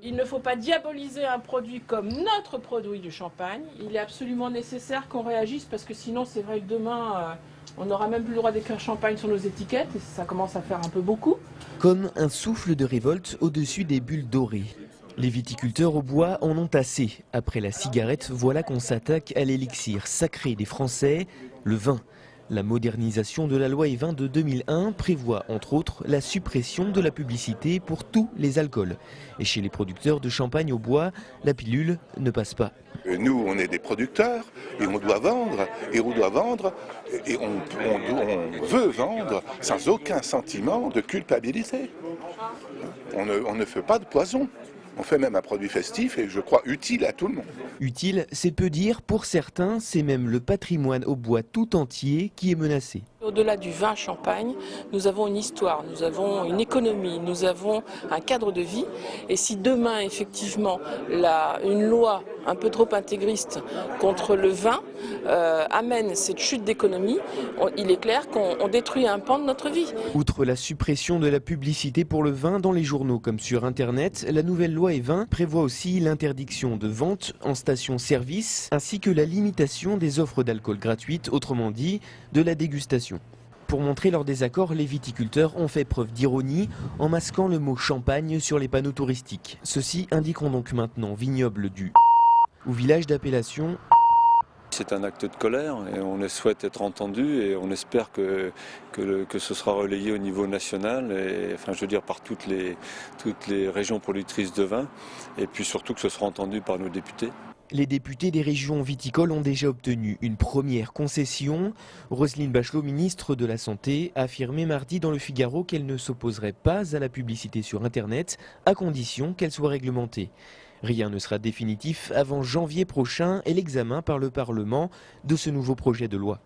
Il ne faut pas diaboliser un produit comme notre produit du champagne. Il est absolument nécessaire qu'on réagisse parce que sinon c'est vrai que demain on n'aura même plus le droit d'écrire champagne sur nos étiquettes et ça commence à faire un peu beaucoup. Comme un souffle de révolte au-dessus des bulles dorées. Les viticulteurs au bois en ont assez. Après la cigarette, voilà qu'on s'attaque à l'élixir sacré des Français, le vin. La modernisation de la loi E20 de 2001 prévoit entre autres la suppression de la publicité pour tous les alcools. Et chez les producteurs de champagne au bois, la pilule ne passe pas. Nous, on est des producteurs et on doit vendre, et on veut vendre sans aucun sentiment de culpabilité. On ne fait pas de poison. On fait même un produit festif et je crois utile à tout le monde. Utile, c'est peu dire. Pour certains, c'est même le patrimoine au bois tout entier qui est menacé. Au-delà du vin champagne, nous avons une histoire, nous avons une économie, nous avons un cadre de vie. Et si demain, effectivement, une loi un peu trop intégriste contre le vin amène cette chute d'économie, il est clair qu'on détruit un pan de notre vie. Outre la suppression de la publicité pour le vin dans les journaux comme sur Internet, la nouvelle loi E20 prévoit aussi l'interdiction de vente en station-service ainsi que la limitation des offres d'alcool gratuites, autrement dit de la dégustation. Pour montrer leur désaccord, les viticulteurs ont fait preuve d'ironie en masquant le mot champagne sur les panneaux touristiques. Ceux-ci indiqueront donc maintenant vignoble du ou village d'appellation. C'est un acte de colère et on souhaite être entendu et on espère que ce sera relayé au niveau national, et, enfin, je veux dire par toutes les régions productrices de vin, et puis surtout que ce sera entendu par nos députés. Les députés des régions viticoles ont déjà obtenu une première concession. Roselyne Bachelot, ministre de la Santé, a affirmé mardi dans Le Figaro qu'elle ne s'opposerait pas à la publicité sur Internet, à condition qu'elle soit réglementée. Rien ne sera définitif avant janvier prochain et l'examen par le Parlement de ce nouveau projet de loi.